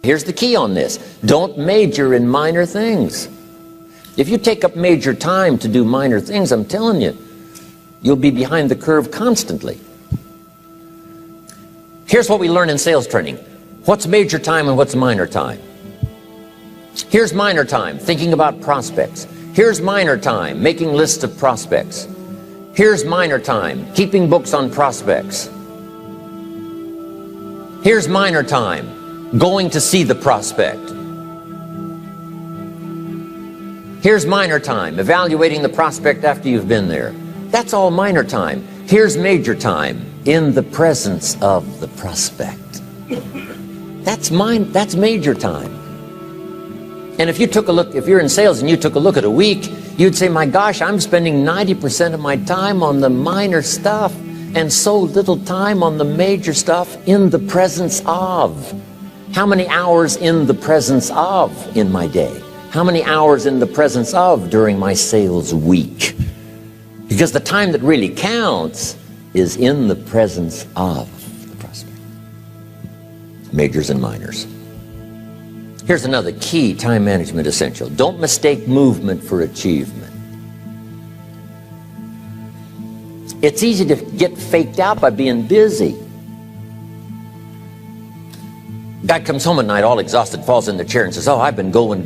Here's the key on this. Don't major in minor things. If you take up major time to do minor things, I'm telling you, you'll be behind the curve constantly. Here's what we learn in sales training. What's major time and what's minor time? Here's minor time, thinking about prospects. Here's minor time, making lists of prospects. Here's minor time, keeping books on prospects. Here's minor time, going to see the prospect. Here's minor time, evaluating the prospect after you've been there. That's all minor time. Here's major time, in the presence of the prospect. That's major time. And if you took a look, if you're in sales and you took a look at a week, you'd say, my gosh, I'm spending 90% of my time on the minor stuff and so little time on the major stuff in the presence of. How many hours in the presence of in my day? How many hours in the presence of during my sales week? Because the time that really counts is in the presence of the prospect. Majors and minors. Here's another key time management essential. Don't mistake movement for achievement. It's easy to get faked out by being busy. Guy comes home at night all exhausted, falls in the chair and says, oh, I've been going.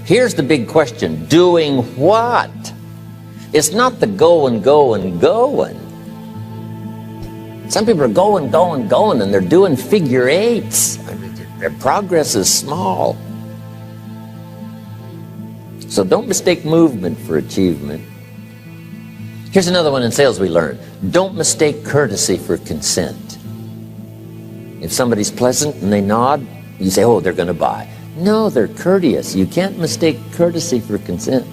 Here's the big question. Doing what? It's not the going. Some people are going, and they're doing figure eights. I mean, their progress is small. So don't mistake movement for achievement. Here's another one in sales we learned. Don't mistake courtesy for consent. If somebody's pleasant and they nod, you say, oh, they're going to buy. No, they're courteous. You can't mistake courtesy for consent.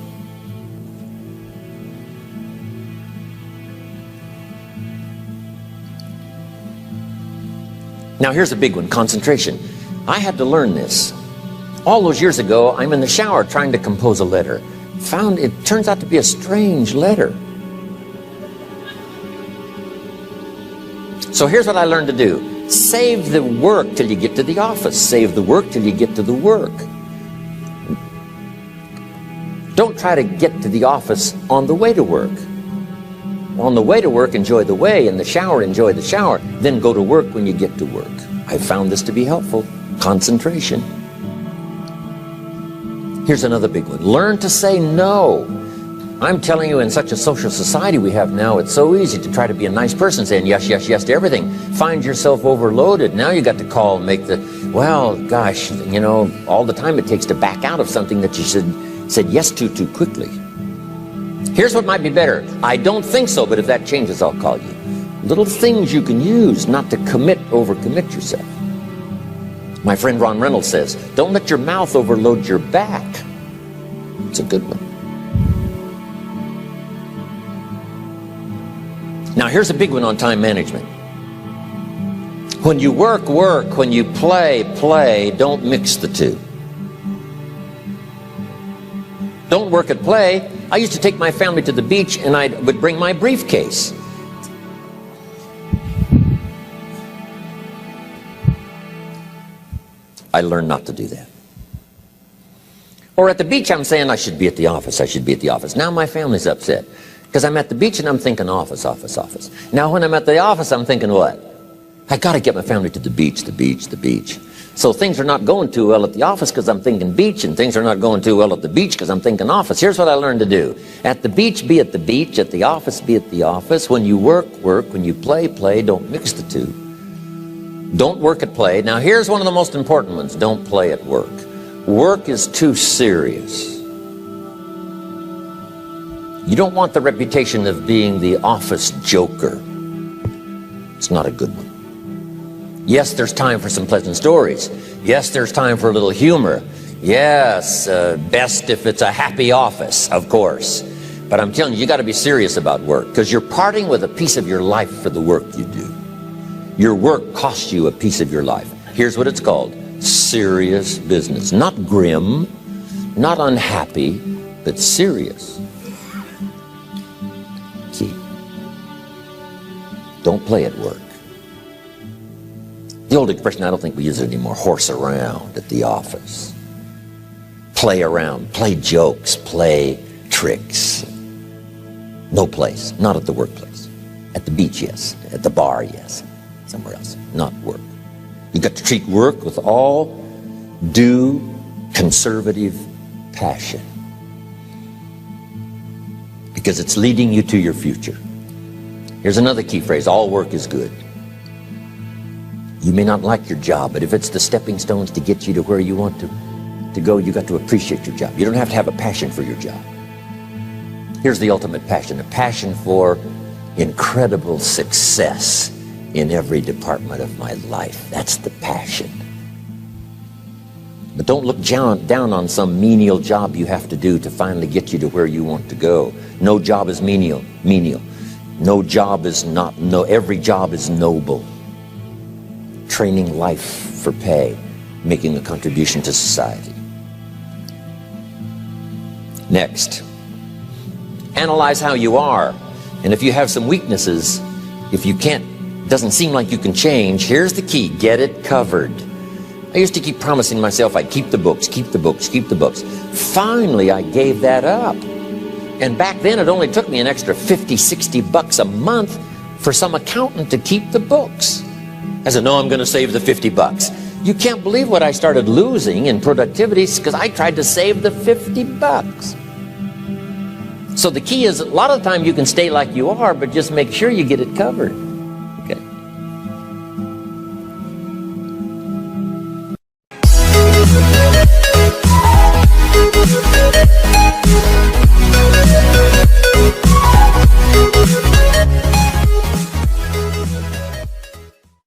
Now here's a big one, concentration. I had to learn this. All those years ago, I'm in the shower trying to compose a letter. Found it turns out to be a strange letter. So here's what I learned to do. Save the work till you get to the office. Save the work till you get to the work. Don't try to get to the office on the way to work. On the way to work, enjoy the way. In the shower, enjoy the shower. Then go to work when you get to work. I found this to be helpful. Concentration. Here's another big one. Learn to say no. I'm telling you, in such a social society we have now, it's so easy to try to be a nice person, saying yes to everything. Find yourself overloaded. Now you got to call and make the, well, gosh, you know, all the time it takes to back out of something that you said yes to too quickly. Here's what might be better. I don't think so, but if that changes, I'll call you. Little things you can use not to overcommit yourself. My friend Ron Reynolds says, don't let your mouth overload your back. It's a good one. Now here's a big one on time management. When you work, when you play, don't mix the two. Don't work at play. I used to take my family to the beach and I would bring my briefcase. I learned not to do that. Or at the beach, I'm saying I should be at the office. Now my family's upset because I'm at the beach and I'm thinking office. Now when I'm at the office, I'm thinking what? I got to get my family to the beach. So things are not going too well at the office because I'm thinking beach, and things are not going too well at the beach because I'm thinking office. Here's what I learned to do. At the beach, be at the beach. At the office, be at the office. When you work. When you play. Don't mix the two. Don't work at play. Now here's one of the most important ones. Don't play at work. Work is too serious. You don't want the reputation of being the office joker. It's not a good one. Yes, there's time for some pleasant stories. Yes, there's time for a little humor. Yes, best if it's a happy office, of course. But I'm telling you got to be serious about work because you're parting with a piece of your life for the work you do. Your work costs you a piece of your life. Here's what it's called. Serious business. Not grim, not unhappy, but serious. Key. Don't play at work. The old expression, I don't think we use it anymore, horse around at the office. Play around, play jokes, play tricks. No place, not at the workplace. At the beach, yes. At the bar, yes. Somewhere else, not work. You've got to treat work with all due conservative passion, because it's leading you to your future. Here's another key phrase: all work is good. You may not like your job, but if it's the stepping stones to get you to where you want to go, you got to appreciate your job. You don't have to have a passion for your job. Here's the ultimate passion: a passion for incredible success in every department of my life. That's the passion. But don't look down on some menial job you have to do to finally get you to where you want to go. No job is menial. No job is not, every job is noble. Training life for pay, making a contribution to society. Next, analyze how you are. And if you have some weaknesses, if you doesn't seem like you can change, here's the key: get it covered. I used to keep promising myself I'd keep the books, keep the books, keep the books. Finally, I gave that up. And back then, it only took me an extra $50, $60 a month for some accountant to keep the books. I said, no, I'm going to save the $50. You can't believe what I started losing in productivity because I tried to save the $50. So the key is, a lot of the time you can stay like you are, but just make sure you get it covered. Okay.